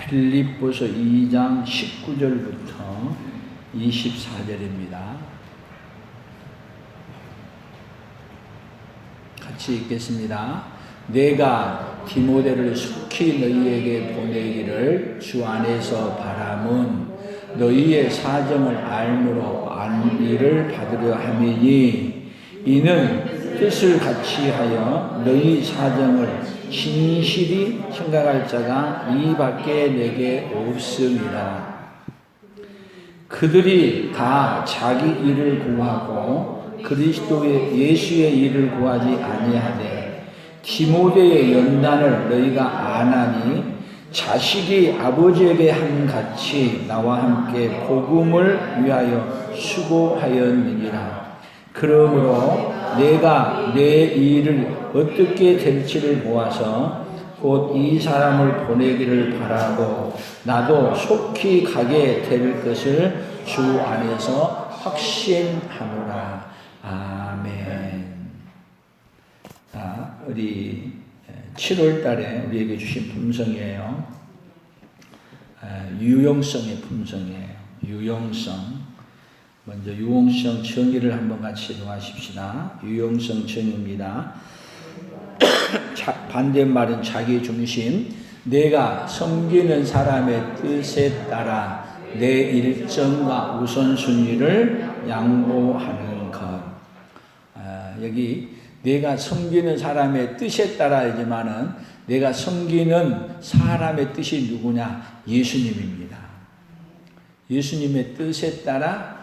빌립보서 2장 19절부터 24절입니다. 같이 읽겠습니다. 내가 디모데를 속히 너희에게 보내기를 주 안에서 바람은 너희의 사정을 알므로 안위를 받으려 함이니 이는 뜻을 같이 하여 너희 사정을 진실이 생각할 자가 이밖에 내게 없음이라. 그들이 다 자기 일을 구하고 그리스도의 예수의 일을 구하지 아니하되 디모데의 연단을 너희가 아나니 자식이 아버지에게 함같이 나와 함께 복음을 위하여 수고하였느니라. 그러므로 내가 내 일을 어떻게 될지를 보아서 곧 이 사람을 보내기를 바라고 나도 속히 가게 될 것을 주 안에서 확신하노라. 아멘. 자, 우리 7월 달에 우리에게 주신 품성이에요. 유용성의 품성이에요. 유용성. 먼저 유용성 정의를 한번 같이 동하십시다. 유용성 정의입니다. 반대말은 자기 중심. 내가 섬기는 사람의 뜻에 따라 내 일정과 우선순위를 양보하는 것. 여기 내가 섬기는 사람의 뜻에 따라이지만은 내가 섬기는 사람의 뜻이 누구냐? 예수님입니다. 예수님의 뜻에 따라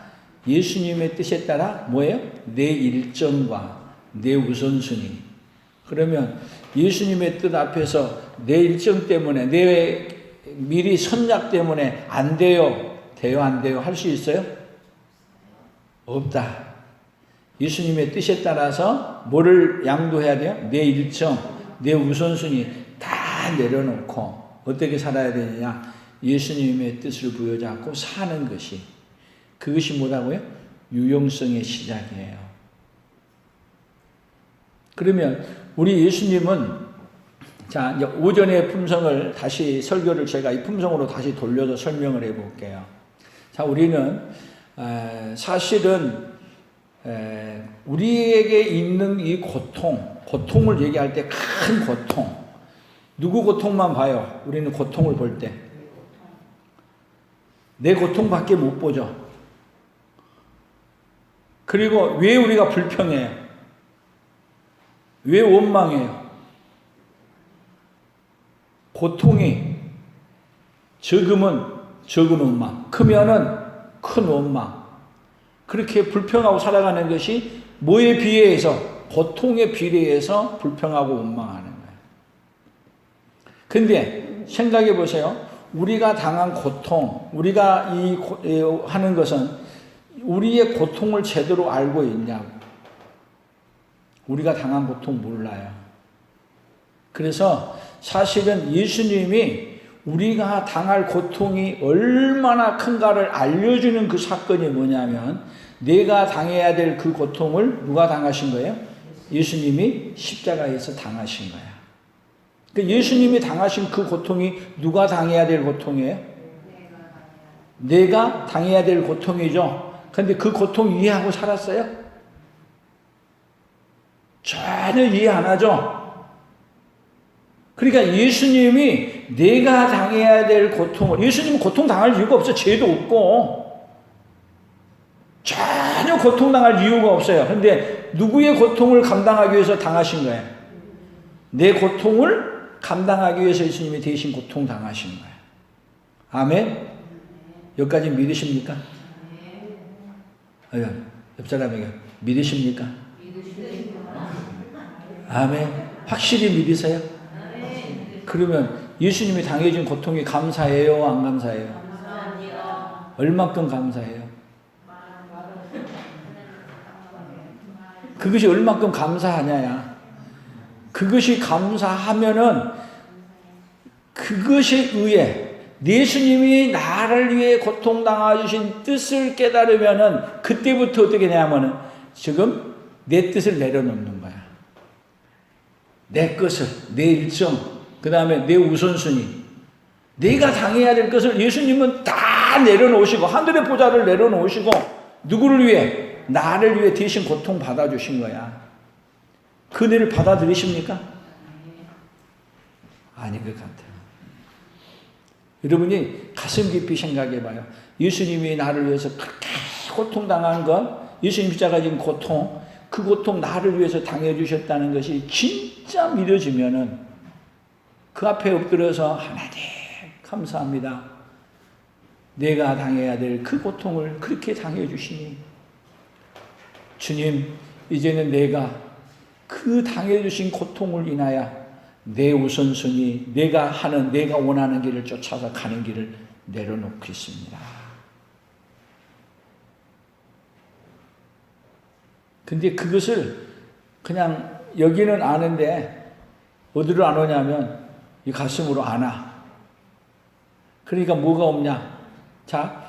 예수님의 뜻에 따라 뭐예요? 내 일정과 내 우선순위. 그러면 예수님의 뜻 앞에서 내 일정 때문에 내 미리 선약 때문에 안 돼요. 돼요 안 돼요? 할 수 있어요? 없다. 예수님의 뜻에 따라서 뭐를 양도해야 돼요? 내 일정, 내 우선순위 다 내려놓고 어떻게 살아야 되느냐? 예수님의 뜻을 부여잡고 사는 것이 그것이 뭐라고요? 유용성의 시작이에요. 그러면 우리 예수님은 자 이제 오전의 품성을 다시 설교를 제가 이 품성으로 다시 돌려서 설명을 해볼게요. 자 우리는 사실은 우리에게 있는 이 고통을 얘기할 때 큰 고통, 누구 고통만 봐요? 우리는 고통을 볼 때 내 고통밖에 못 보죠. 그리고 왜 우리가 불평해요? 왜 원망해요? 고통이 적으면 적은 원망, 크면은 큰 원망. 그렇게 불평하고 살아가는 것이 뭐에 비례해서? 고통에 비례해서 불평하고 원망하는 거예요. 근데 생각해 보세요. 우리가 당한 고통, 우리가 하는 것은 우리의 고통을 제대로 알고 있냐고. 우리가 당한 고통 몰라요. 그래서 사실은 예수님이 우리가 당할 고통이 얼마나 큰가를 알려주는 그 사건이 뭐냐면 내가 당해야 될 그 고통을 누가 당하신 거예요? 예수님이 십자가에서 당하신 거야. 그러니까 예수님이 당하신 그 고통이 누가 당해야 될 고통이에요? 내가 당해야 될 고통이죠. 근데 그 고통 이해하고 살았어요? 전혀 이해 안 하죠? 그러니까 예수님이 내가 당해야 될 고통을, 예수님은 고통 당할 이유가 없어요. 죄도 없고. 전혀 고통 당할 이유가 없어요. 근데 누구의 고통을 감당하기 위해서 당하신 거예요? 내 고통을 감당하기 위해서 예수님이 대신 고통 당하신 거예요. 아멘? 여기까지 믿으십니까? 옆 사람에게 믿으십니까? 아멘. 확실히 믿으세요? 그러면 예수님이 당해준 고통이 감사해요? 안 감사해요? 얼마큼 감사해요? 그것이 얼마큼 감사하냐야. 그것이 감사하면은 그것에 의해 예수님이 나를 위해 고통당하신 뜻을 깨달으면은 그때부터 어떻게 되냐면은 지금 내 뜻을 내려놓는 거야. 내 것을, 내 일정, 그 다음에 내 우선순위. 내가 당해야 될 것을 예수님은 다 내려놓으시고 하늘의 보좌를 내려놓으시고 누구를 위해? 나를 위해 대신 고통 받아주신 거야. 그 은혜를 받아들이십니까? 아닌 것 같아요. 여러분이 가슴 깊이 생각해 봐요. 예수님이 나를 위해서 그렇게 고통당한 것, 예수님 십자가 지은 고통, 그 고통 나를 위해서 당해주셨다는 것이 진짜 믿어지면은 그 앞에 엎드려서 하나님 감사합니다. 내가 당해야 될 그 고통을 그렇게 당해주시니 주님, 이제는 내가 그 당해주신 고통을 인하여 내 우선순위, 내가 원하는 길을 쫓아서 가는 길을 내려놓겠습니다. 근데 그것을 그냥 여기는 아는데 어디로 안 오냐면 이 가슴으로 안 와. 그러니까 뭐가 없냐? 자,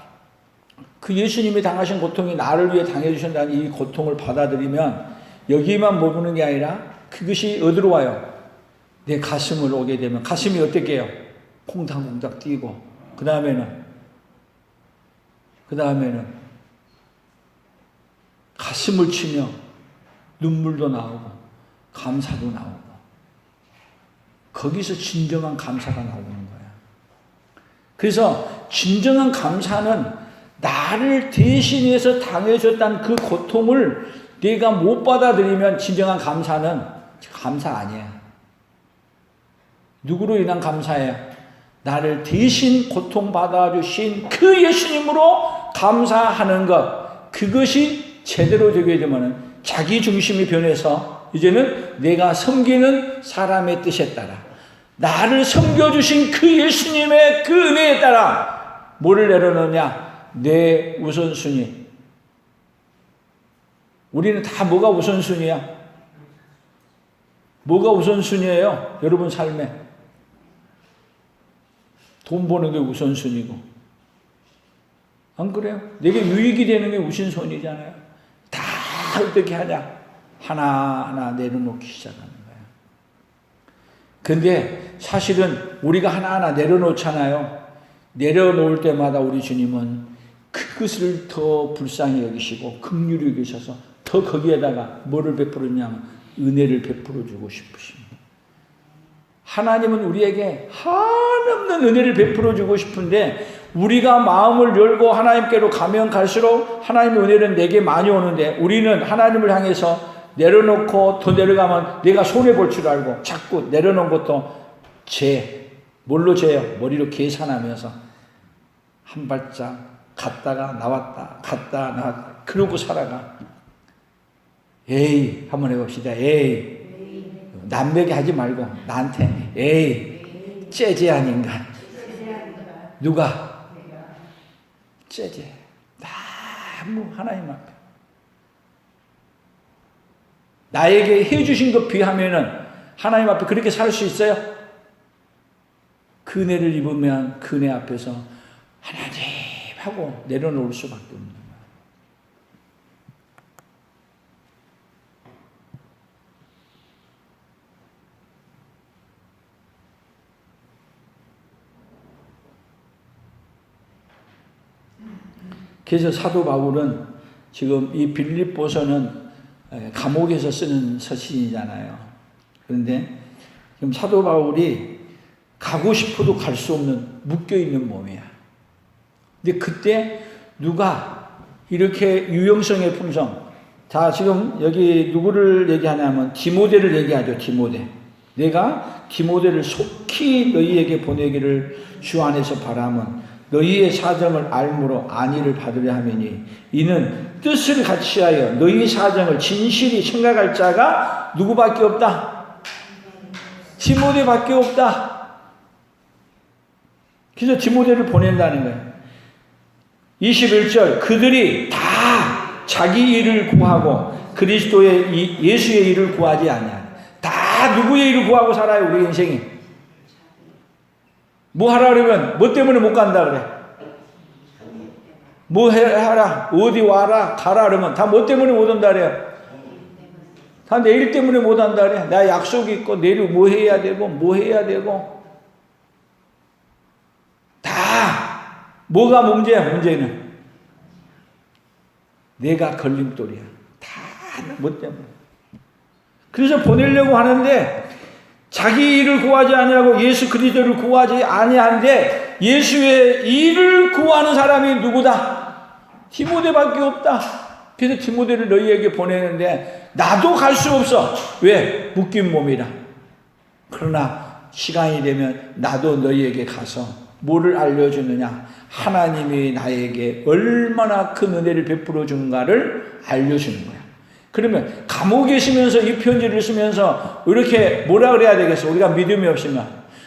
그 예수님이 당하신 고통이 나를 위해 당해주신다는 이 고통을 받아들이면 여기만 머무는 게 아니라 그것이 어디로 와요? 내 가슴을 오게 되면 가슴이 어떻게 해요? 콩닥콩닥 뛰고 그 다음에는 가슴을 치며 눈물도 나오고 감사도 나오고 거기서 진정한 감사가 나오는 거야. 그래서 진정한 감사는 나를 대신해서 당해줬다는 그 고통을 내가 못 받아들이면 진정한 감사는 감사 아니야. 누구로 인한 감사예요? 나를 대신 고통받아주신 그 예수님으로 감사하는 것. 그것이 제대로 되게 되면 자기 중심이 변해서 이제는 내가 섬기는 사람의 뜻에 따라 나를 섬겨주신 그 예수님의 그 은혜에 따라 뭐를 내려놓냐? 내 우선순위. 우리는 다 뭐가 우선순위야? 뭐가 우선순위예요? 여러분 삶에. 돈 버는 게 우선순위고. 안 그래요? 내게 유익이 되는 게 우선순위잖아요. 다 어떻게 하냐? 하나하나 내려놓기 시작하는 거예요. 근데 사실은 우리가 하나하나 내려놓잖아요. 내려놓을 때마다 우리 주님은 그것을 더 불쌍히 여기시고 긍휼히 여기셔서 더 거기에다가 뭐를 베풀었냐면 은혜를 베풀어 주고 싶으십니다. 하나님은 우리에게 한없는 은혜를 베풀어 주고 싶은데 우리가 마음을 열고 하나님께로 가면 갈수록 하나님의 은혜는 내게 많이 오는데 우리는 하나님을 향해서 내려놓고 더 내려가면 내가 손해볼 줄 알고 자꾸 내려놓은 것도 뭘로 재요? 머리로 계산하면서 한 발짝 갔다가 나왔다 갔다 나왔다 그러고 살아가. 에이 한번 해봅시다. 에이 남에게 하지 말고 나한테 에이 째제한 인간. 누가? 째제. 너무 하나님 앞에 나에게 해주신 것 비하면은 하나님 앞에 그렇게 살 수 있어요? 그 은혜를 입으면 그 은혜 앞에서 하나님 하고 내려놓을 수밖에 없는 거예요. 그래서 사도 바울은 지금 이 빌립보서는 감옥에서 쓰는 서신이잖아요. 그런데 지금 사도 바울이 가고 싶어도 갈 수 없는 묶여있는 몸이야. 근데 그때 누가 이렇게 유영성의 품성. 자, 지금 여기 누구를 얘기하냐면 디모데를 얘기하죠. 디모데. 내가 디모데를 속히 너희에게 보내기를 주 안에서 바람은 너희의 사정을 알므로 안위를 받으려 하매니 이는 뜻을 같이하여 너희 사정을 진실히 생각할 자가 누구밖에 없다? 디모데밖에 없다. 그래서 디모데를 보낸다는 거예요. 21절 그들이 다 자기 일을 구하고 그리스도의 예수의 일을 구하지 않냐. 다 누구의 일을 구하고 살아요. 우리 인생이. 뭐 하라 그러면 뭐 때문에 못 간다 그래. 뭐 하라 어디 와라 가라 그러면 다 뭐 때문에 못 온다 그래요. 다 내일 때문에 못 한다 그래. 나 약속이 있고 내일 뭐 해야 되고 뭐 해야 되고 뭐가 문제야? 문제는 내가 걸림돌이야. 다 뭐 때문에. 그래서 보내려고 하는데 자기 일을 구하지 아니하고 예수 그리스도를 구하지 아니한데 예수의 일을 구하는 사람이 누구다? 디모데밖에 없다. 그래서 디모데를 너희에게 보내는데 나도 갈 수 없어. 왜? 묶인 몸이라. 그러나 시간이 되면 나도 너희에게 가서 뭐를 알려주느냐? 하나님이 나에게 얼마나 큰 은혜를 베풀어 주는가를 알려주는 거야. 그러면 감옥에 계시면서 이 편지를 쓰면서 이렇게 뭐라 그래야 되겠어? 우리가 믿음이 없으면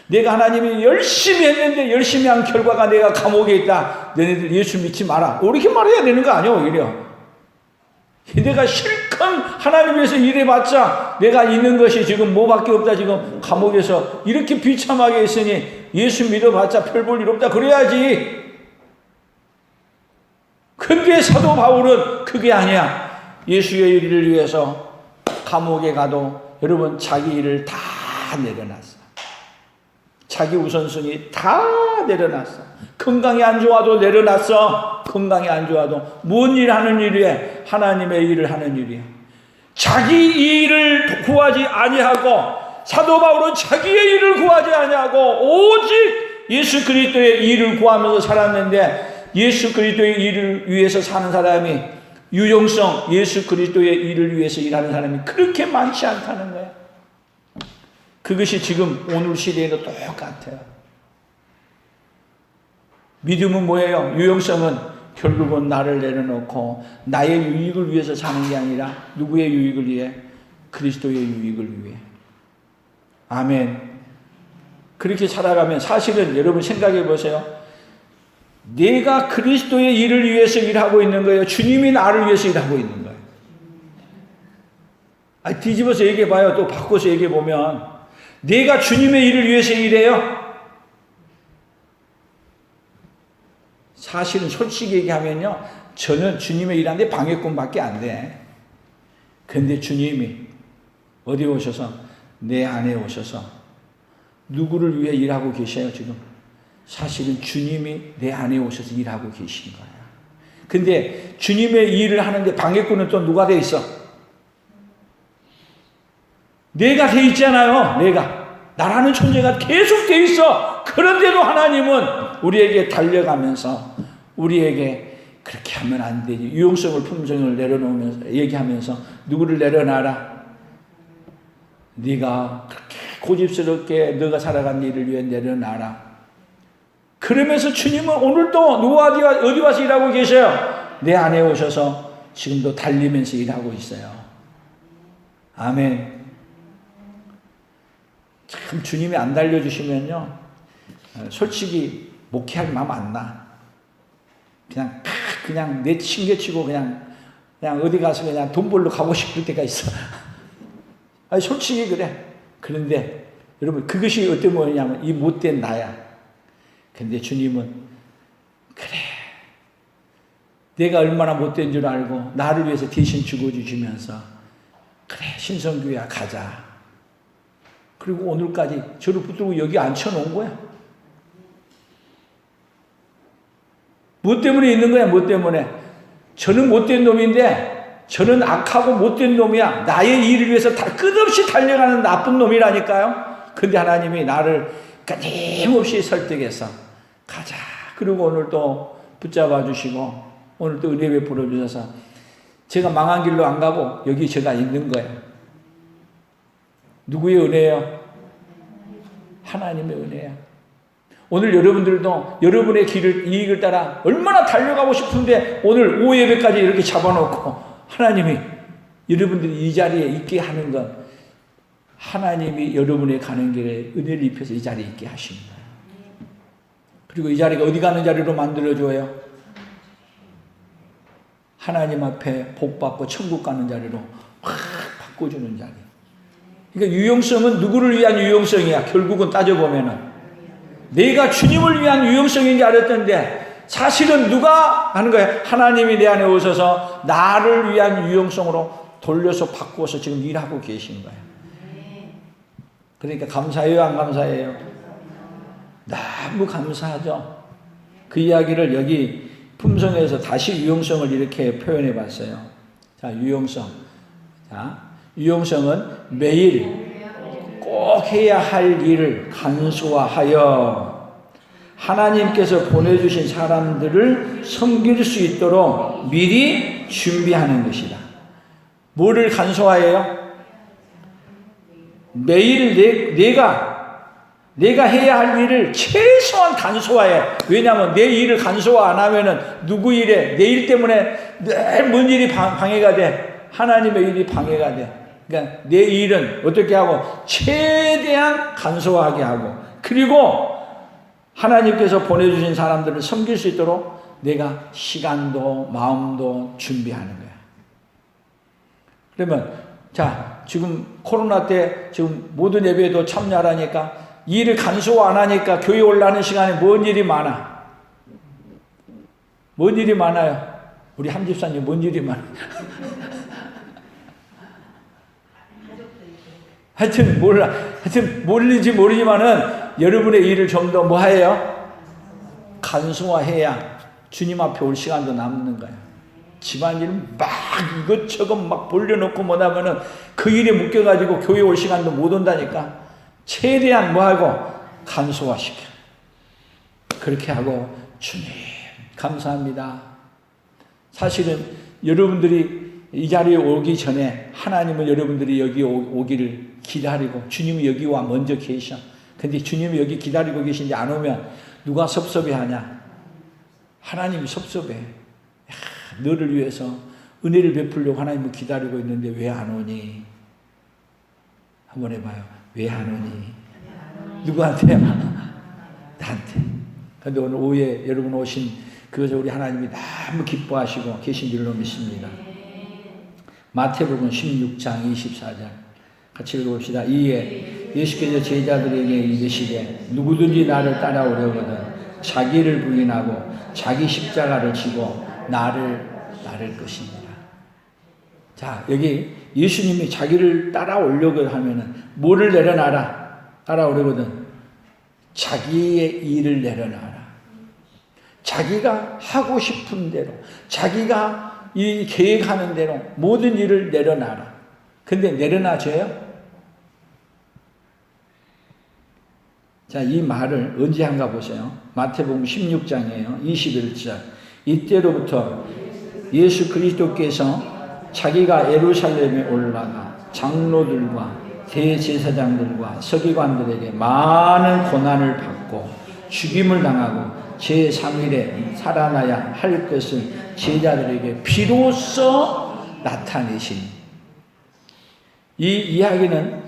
내가 하나님이 열심히 했는데 열심히 한 결과가 내가 감옥에 있다. 너네들 예수 믿지 마라. 이렇게 말해야 되는 거 아니야 오히려. 내가 실컷 하나님 위해서 일해봤자 내가 있는 것이 지금 뭐밖에 없다. 지금 감옥에서 이렇게 비참하게 있으니 예수 믿어봤자 별 볼 일 없다. 그래야지. 근데 사도 바울은 그게 아니야. 예수의 일을 위해서 감옥에 가도 여러분 자기 일을 다 내려놨어. 자기 우선순위 다 내려놨어. 건강이 안 좋아도 내려놨어. 건강이 안 좋아도 뭔 일 하는 일이에? 하나님의 일을 하는 일이야. 자기 일을 구하지 아니하고 사도 바울은 자기의 일을 구하지 아니하고 오직 예수 그리스도의 일을 구하면서 살았는데 예수 그리스도의 일을 위해서 사는 사람이 유용성, 예수 그리스도의 일을 위해서 일하는 사람이 그렇게 많지 않다는 거야. 그것이 지금 오늘 시대에도 똑같아요. 믿음은 뭐예요? 유용성은 결국은 나를 내려놓고 나의 유익을 위해서 사는 게 아니라 누구의 유익을 위해? 그리스도의 유익을 위해. 아멘. 그렇게 살아가면 사실은 여러분 생각해 보세요. 내가 그리스도의 일을 위해서 일하고 있는 거예요? 주님이 나를 위해서 일하고 있는 거예요? 뒤집어서 얘기해 봐요. 또 바꿔서 얘기해 보면 내가 주님의 일을 위해서 일해요? 사실은 솔직히 얘기하면요. 저는 주님의 일하는데 방해꾼밖에 안 돼. 그런데 주님이 어디 오셔서 내 안에 오셔서 누구를 위해 일하고 계셔요 지금? 사실은 주님이 내 안에 오셔서 일하고 계신 거야. 근데 주님의 일을 하는데 방해꾼은 또 누가 돼 있어? 내가 돼 있잖아요. 내가. 나라는 존재가 계속 돼 있어. 그런데도 하나님은 우리에게 달려가면서 우리에게 그렇게 하면 안 되지. 유용성을 품성을 내려놓으면서 얘기하면서 누구를 내려놔라. 네가 그렇게 고집스럽게 너가 살아간 일을 위해 내려놔라. 그러면서 주님은 오늘도 누가 어디 와서 일하고 계셔요? 내 안에 오셔서 지금도 달리면서 일하고 있어요. 아멘. 참 주님이 안 달려주시면요. 솔직히 목회할 마음 안 나. 그냥 내 칭겨치고 그냥 어디 가서 그냥 돈 벌러 가고 싶을 때가 있어. 아니 솔직히 그래. 그런데 여러분 그것이 어떤 뭐냐면 이 못된 나야. 근데 주님은 그래 내가 얼마나 못된 줄 알고 나를 위해서 대신 죽어주시면서 그래 신성교회야 가자. 그리고 오늘까지 저를 붙들고 여기 앉혀놓은 거야. 뭐 때문에 있는 거야? 뭐 때문에? 저는 못된 놈인데 저는 악하고 못된 놈이야. 나의 일을 위해서 다 끝없이 달려가는 나쁜 놈이라니까요. 근데 하나님이 나를 끊임없이 설득해서 가자. 그리고 오늘 또 붙잡아 주시고 오늘 또 은혜 베풀어 주셔서 제가 망한 길로 안 가고 여기 제가 있는 거예요. 누구의 은혜예요? 하나님의 은혜야. 오늘 여러분들도 여러분의 이익을 따라 얼마나 달려가고 싶은데 오늘 오후 예배까지 이렇게 잡아놓고 하나님이 여러분들이 이 자리에 있게 하는 건 하나님이 여러분의 가는 길에 은혜를 입혀서 이 자리에 있게 하시는 거예요. 그리고 이 자리가 어디 가는 자리로 만들어줘요? 하나님 앞에 복 받고 천국 가는 자리로 확 바꿔주는 자리. 그러니까 유용성은 누구를 위한 유용성이야? 결국은 따져보면은 내가 주님을 위한 유용성인지 알았던데 사실은 누가 하는 거야? 하나님이 내 안에 오셔서 나를 위한 유용성으로 돌려서 바꾸어서 지금 일하고 계신 거야. 그러니까 감사해요? 안 감사해요? 너무 감사하죠. 그 이야기를 여기 품성에서 다시 유용성을 이렇게 표현해 봤어요. 자, 유용성. 자, 유용성은 매일 꼭 해야 할 일을 간소화하여 하나님께서 보내주신 사람들을 섬길 수 있도록 미리 준비하는 것이다. 뭐를 간소화해요? 매일 내가 해야 할 일을 최소한 간소화해. 왜냐하면 내 일을 간소화 안 하면은 누구 일에, 내 일 때문에 늘 뭔 일이 방해가 돼. 하나님의 일이 방해가 돼. 그러니까 내 일은 어떻게 하고 최대한 간소화하게 하고, 그리고 하나님께서 보내주신 사람들을 섬길 수 있도록 내가 시간도 마음도 준비하는 거야. 그러면 자, 지금 코로나 때 지금 모든 예배에도 참여하라니까 일을 간소화 안 하니까 교회 올라가는 시간에 뭔 일이 많아? 뭔 일이 많아요? 우리 함 집사님 뭔 일이 많아요? 하여튼 몰라. 하여튼 모르는지 모르지만은 여러분의 일을 좀 더 뭐 해요? 간소화해야 주님 앞에 올 시간도 남는 거야. 집안일 막 이것저것 막 벌려놓고 뭐냐면은 그 일에 묶여가지고 교회 올 시간도 못 온다니까. 최대한 뭐하고 간소화시켜. 그렇게 하고 주님 감사합니다. 사실은 여러분들이 이 자리에 오기 전에 하나님은 여러분들이 여기 오기를 기다리고 주님이 여기 와 먼저 계셔. 근데 주님이 여기 기다리고 계신데 안 오면 누가 섭섭해하냐? 하나님이 섭섭해. 너를 위해서 은혜를 베풀려고 하나님을 기다리고 있는데 왜 안 오니? 한번 해봐요. 왜 안 오니? 누구한테요? 나한테. 그런데 오늘 오후에 여러분 오신 그것을 우리 하나님이 너무 기뻐하시고 계신 줄로 믿습니다. 마태복음 16장 24절 같이 읽어봅시다. 이에 예수께서 제자들에게 이르시되 누구든지 나를 따라오려거든 자기를 부인하고 자기 십자가를 지고 나를 따를 것입니다. 자, 여기 예수님이 자기를 따라오려고 하면은 뭐를 내려놔라? 따라오려거든 자기의 일을 내려놔라. 자기가 하고 싶은 대로, 자기가 이 계획하는 대로 모든 일을 내려놔라. 근데 내려놔줘요? 자, 이 말을 언제 한가 보세요. 마태복음 16장이에요. 21절. 이때로부터 예수 그리스도께서 자기가 예루살렘에 올라가 장로들과 대제사장들과 서기관들에게 많은 고난을 받고 죽임을 당하고 제3일에 살아나야 할 것을 제자들에게 비로소 나타내시니. 이 이야기는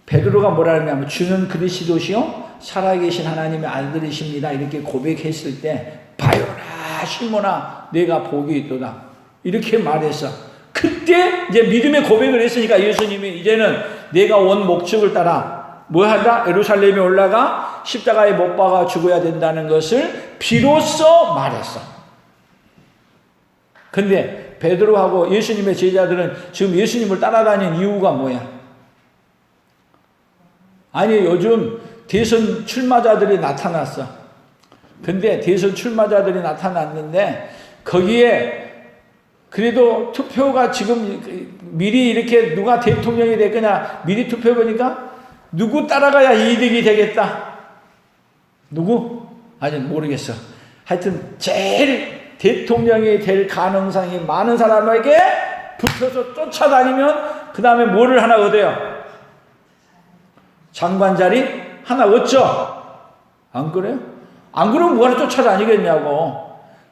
베드로가 뭐라 하냐면 주는 그리스도시요 살아계신 하나님의 아들이십니다 이렇게 고백했을 때 바요나 시몬아 내가 복이 있도다 이렇게 말했어. 그때 이제 믿음의 고백을 했으니까 예수님이 이제는 내가 온 목적을 따라 뭐 하다? 예루살렘에 올라가 십자가에 못 박아 죽어야 된다는 것을 비로소 말했어. 근데 베드로하고 예수님의 제자들은 지금 예수님을 따라다니는 이유가 뭐야? 아니 요즘 대선 출마자들이 나타났어. 근데 대선 출마자들이 나타났는데 거기에 그래도 투표가 지금 미리 이렇게 누가 대통령이 될 거냐 미리 투표해보니까 누구 따라가야 이득이 되겠다. 누구? 아직 모르겠어. 하여튼 제일 대통령이 될 가능성이 많은 사람에게 붙어서 쫓아다니면 그 다음에 뭐를 하나 얻어요? 장관 자리 하나 얻죠? 안 그래요? 안 그러면 뭐하러 쫓아다니겠냐고.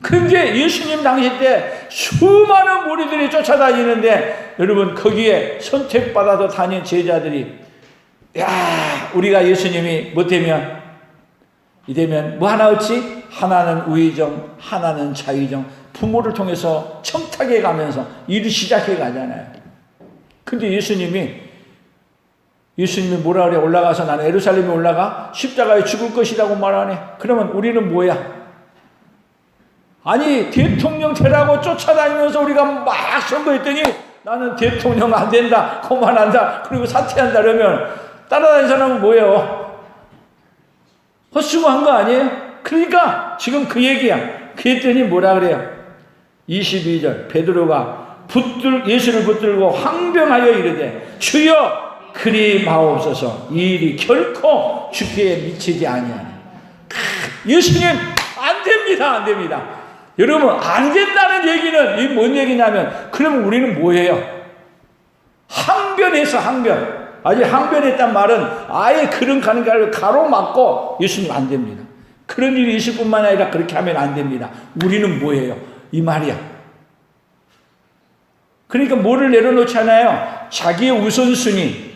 근데 예수님 당시 때 수많은 무리들이 쫓아다니는데 여러분 거기에 선택받아서 다닌 제자들이 야 우리가 예수님이 뭐 되면 이되면 뭐 하나 얻지? 하나는 우의정 하나는 자의정 부모를 통해서 청탁해 가면서 일을 시작해 가잖아요. 근데 예수님이 뭐라 그래? 올라가서 나는 예루살렘에 올라가 십자가에 죽을 것이라고 말하네. 그러면 우리는 뭐야? 아니 대통령 되라고 쫓아다니면서 우리가 막 선거했더니 나는 대통령 안 된다 그만한다 그리고 사퇴한다 그러면 따라다니는 사람은 뭐예요? 헛수고한 거 아니에요? 그러니까 지금 그 얘기야. 그랬더니 뭐라 그래요? 22절 베드로가 예수를 붙들고 황병하여 이르되 주여 그리 마옵소서. 이 일이 결코 주께 미치지 아니하니. 예수님 안 됩니다. 안 됩니다. 여러분 안 된다는 얘기는 이 뭔 얘기냐면 그러면 우리는 뭐예요? 항변해서 항변. 아직 항변했단 말은 아예 그런 가는 게 가로막고 예수님 안 됩니다. 그런 일이 있을 뿐만 아니라 그렇게 하면 안 됩니다. 우리는 뭐예요? 이 말이야. 그러니까 뭐를 내려놓잖아요. 자기의 우선순위,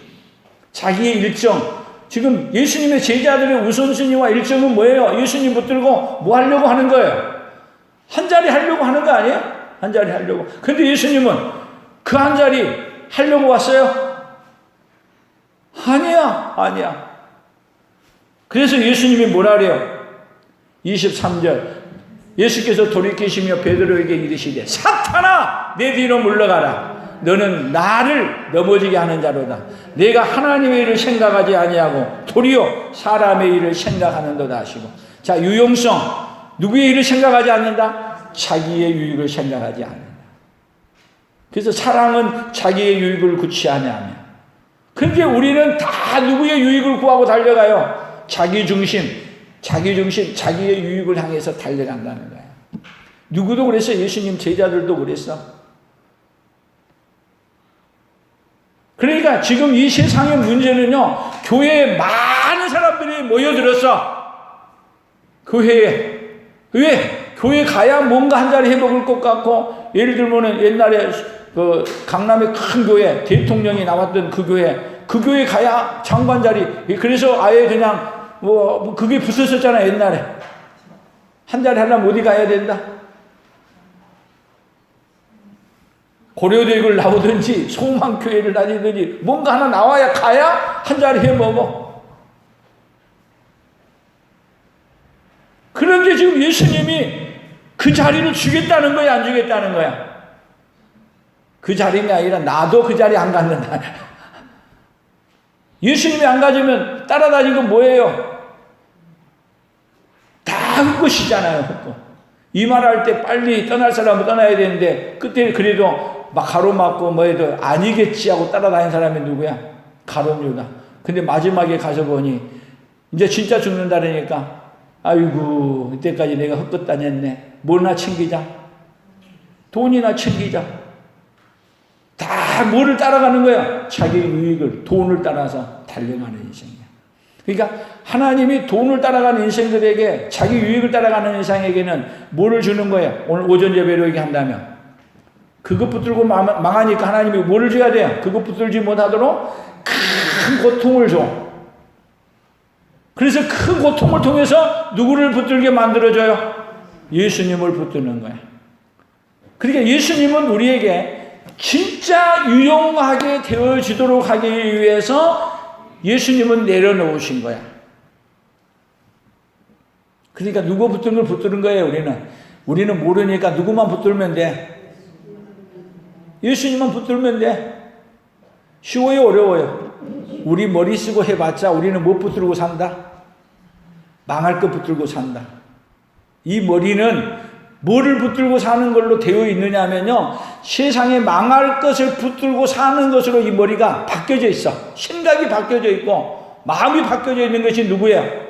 자기의 일정. 지금 예수님의 제자들의 우선순위와 일정은 뭐예요? 예수님 붙들고 뭐 하려고 하는 거예요? 한 자리 하려고 하는 거 아니에요? 한 자리 하려고. 근데 예수님은 그 한 자리 하려고 왔어요? 아니야. 그래서 예수님이 뭐라 그래요? 23절 예수께서 돌이키시며 베드로에게 이르시되 사탄아 내 뒤로 물러가라. 너는 나를 넘어지게 하는 자로다. 내가 하나님의 일을 생각하지 아니하고 도리어 사람의 일을 생각하는도다 하시고. 자, 유용성. 누구의 일을 생각하지 않는다? 자기의 유익을 생각하지 않는다. 그래서 사랑은 자기의 유익을 구치 아니하며. 그런데 우리는 다 누구의 유익을 구하고 달려가요? 자기 중심, 자기의 유익을 향해서 달려간다는 거예요. 누구도 그랬어. 예수님 제자들도 그랬어. 그러니까 지금 이 세상의 문제는요, 교회에 많은 사람들이 모여들었어. 교회에. 왜? 교회 가야 뭔가 한 자리 해먹을 것 같고, 예를 들면은 옛날에 그 강남의 큰 교회, 대통령이 나왔던 그 교회 가야 장관 자리, 그래서 아예 그냥 그게 붙었었잖아, 옛날에. 한 자리 하려면 어디 가야 된다? 고려대학을 나오든지, 소망교회를 다니든지, 뭔가 하나 나와야 가야 한 자리 해먹어. 그런데 지금 예수님이 그 자리를 주겠다는 거야, 안 주겠다는 거야? 그 자리가 아니라 나도 그 자리 안 갖는다. 예수님이 안 가지면 따라다니는 건 뭐예요? 다 헛것이잖아요. 이 말할 때 빨리 떠날 사람은 떠나야 되는데 그때 그래도 막 가로막고 뭐 해도 아니겠지 하고 따라다니는 사람이 누구야? 가룟 유다. 근데 마지막에 가서 보니 이제 진짜 죽는다니까 아이고 이때까지 내가 헛것 다녔네. 뭐나 챙기자. 돈이나 챙기자. 다 뭐를 따라가는 거야? 자기 유익을, 돈을 따라서 달려가는 인생이야. 그러니까 하나님이 돈을 따라가는 인생들에게, 자기 유익을 따라가는 인생에게는 뭐를 주는 거예요? 오늘 오전 예배로 얘기한다면 그것 붙들고 망하니까 하나님이 뭐를 줘야 돼요? 그것 붙들지 못하도록 큰 고통을 줘. 그래서 큰 고통을 통해서 누구를 붙들게 만들어줘요? 예수님을 붙드는 거야. 그러니까 예수님은 우리에게 진짜 유용하게 되어지도록 하기 위해서 예수님은 내려놓으신 거야. 그러니까 누구 붙드는 걸 붙드는 거예요, 우리는 모르니까 누구만 붙들면 돼. 예수님만 붙들면 돼. 쉬워요, 어려워요? 우리 머리 쓰고 해봤자 우리는 못 붙들고 산다? 망할 것 붙들고 산다. 이 머리는 뭐를 붙들고 사는 걸로 되어 있느냐 하면요, 세상에 망할 것을 붙들고 사는 것으로 이 머리가 바뀌어져 있어. 생각이 바뀌어져 있고 마음이 바뀌어져 있는 것이 누구예요?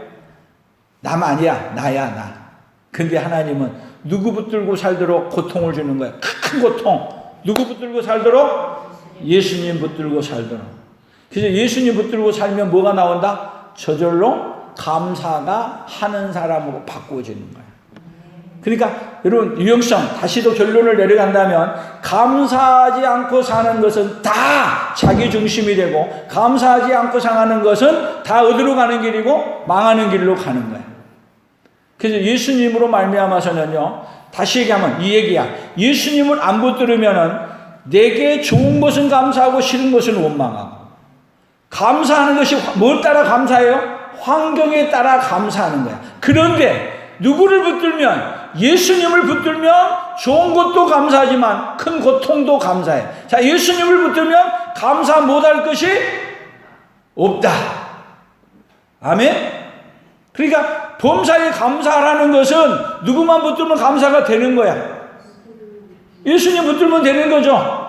남 아니야. 나야, 나. 근데 하나님은 누구 붙들고 살도록 고통을 주는 거야. 큰 고통. 누구 붙들고 살도록? 예수님 붙들고 살도록. 그래서 예수님 붙들고 살면 뭐가 나온다? 저절로 감사가 하는 사람으로 바꾸어지는 거야. 그러니까 여러분, 유용성, 다시도 결론을 내려간다면 감사하지 않고 사는 것은 다 자기 중심이 되고, 감사하지 않고 사는 것은 다 어디로 가는 길이고 망하는 길로 가는 거예요. 그래서 예수님으로 말미암아서는요, 다시 얘기하면 이 얘기야. 예수님을 안 붙들으면은 내게 좋은 것은 감사하고 싫은 것은 원망하고. 감사하는 것이 뭘 따라 감사해요? 환경에 따라 감사하는 거야. 그런데 누구를 붙들면, 예수님을 붙들면 좋은 것도 감사하지만 큰 고통도 감사해. 자, 예수님을 붙들면 감사 못할 것이 없다. 아멘? 그러니까 범사에 감사하라는 것은 누구만 붙들면 감사가 되는 거야. 예수님 붙들면 되는 거죠.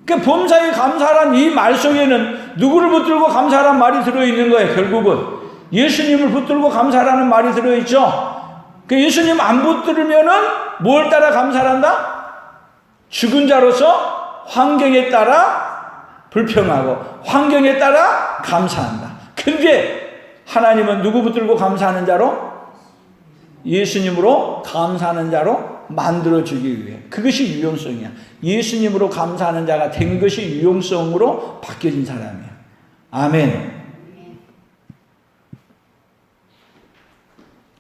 그러니까 범사에 감사하라는 이 말 속에는 누구를 붙들고 감사하라는 말이 들어있는 거예요. 결국은 예수님을 붙들고 감사하라는 말이 들어있죠. 그 예수님 안 붙들면은 뭘 따라 감사한다? 죽은 자로서 환경에 따라 불평하고 환경에 따라 감사한다. 근데 하나님은 누구 붙들고 감사하는 자로? 예수님으로 감사하는 자로 만들어주기 위해. 그것이 유용성이야. 예수님으로 감사하는 자가 된 것이 유용성으로 바뀌어진 사람이야. 아멘.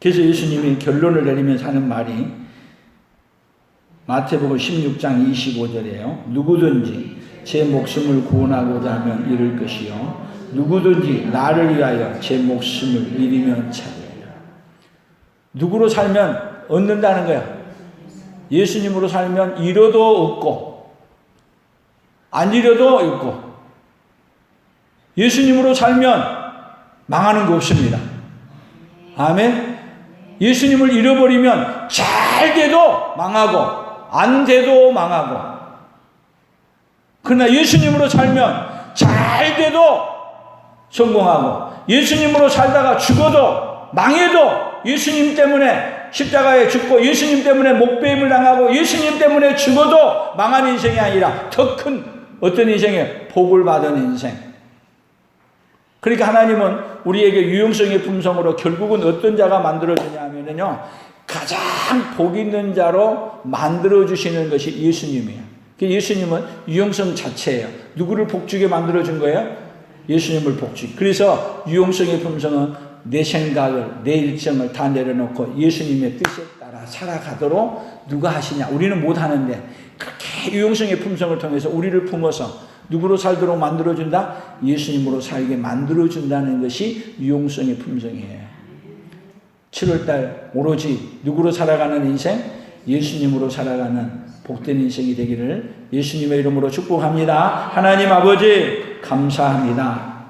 그래서 예수님이 결론을 내리면서 하는 말이 마태복음 16장 25절이에요. 누구든지 제 목숨을 구원하고자 하면 잃을 것이요 누구든지 나를 위하여 제 목숨을 잃으면 찾으리라. 누구로 살면 얻는다는 거야. 예수님으로 살면 잃어도 얻고 안 잃어도 있고, 예수님으로 살면 망하는 거 없습니다. 아멘. 예수님을 잃어버리면 잘 돼도 망하고 안 돼도 망하고, 그러나 예수님으로 살면 잘 돼도 성공하고, 예수님으로 살다가 죽어도 망해도 예수님 때문에 십자가에 죽고 예수님 때문에 목배임을 당하고 예수님 때문에 죽어도 망한 인생이 아니라 더 큰 어떤 인생이에요? 복을 받은 인생. 그러니까 하나님은 우리에게 유용성의 품성으로 결국은 어떤 자가 만들어주냐 하면요, 가장 복 있는 자로 만들어주시는 것이 예수님이에요. 예수님은 유용성 자체예요. 누구를 복주게 만들어준 거예요? 예수님을 복주게. 그래서 유용성의 품성은 내 생각을, 내 일정을 다 내려놓고 예수님의 뜻에 따라 살아가도록 누가 하시냐? 우리는 못하는데 그렇게 유용성의 품성을 통해서 우리를 품어서 누구로 살도록 만들어준다? 예수님으로 살게 만들어준다는 것이 유용성의 품성이에요. 7월달 오로지 누구로 살아가는 인생? 예수님으로 살아가는 복된 인생이 되기를 예수님의 이름으로 축복합니다. 하나님 아버지 감사합니다.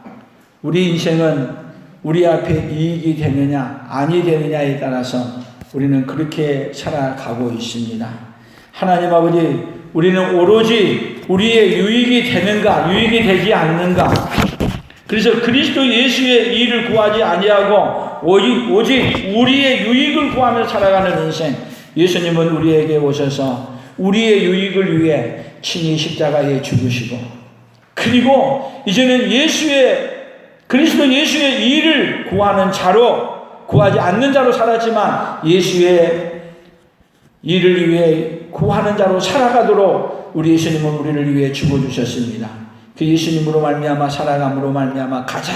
우리 인생은 우리 앞에 이익이 되느냐 아니 되느냐에 따라서 우리는 그렇게 살아가고 있습니다. 하나님 아버지, 우리는 오로지 우리의 유익이 되는가 유익이 되지 않는가, 그래서 그리스도 예수의 일을 구하지 아니하고 오직 우리의 유익을 구하며 살아가는 인생. 예수님은 우리에게 오셔서 우리의 유익을 위해 친히 십자가에 죽으시고, 그리고 이제는 그리스도 예수의 일을 구하는 자로, 구하지 않는 자로 살았지만 예수의 일을 위해 구하는 자로 살아가도록 우리 예수님은 우리를 위해 죽어주셨습니다. 그 예수님으로 말미암아 살아감으로 말미암아 가장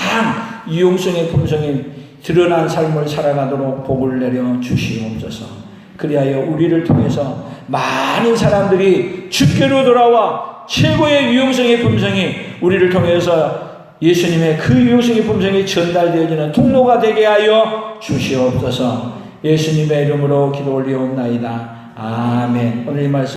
유용성의 품성이 드러난 삶을 살아가도록 복을 내려 주시옵소서. 그리하여 우리를 통해서 많은 사람들이 주께로 돌아와 최고의 유용성의 품성이 우리를 통해서 예수님의 그 유용성의 품성이 전달되어지는 통로가 되게 하여 주시옵소서. 예수님의 이름으로 기도 올리옵나이다. 아멘. 오늘 이 말씀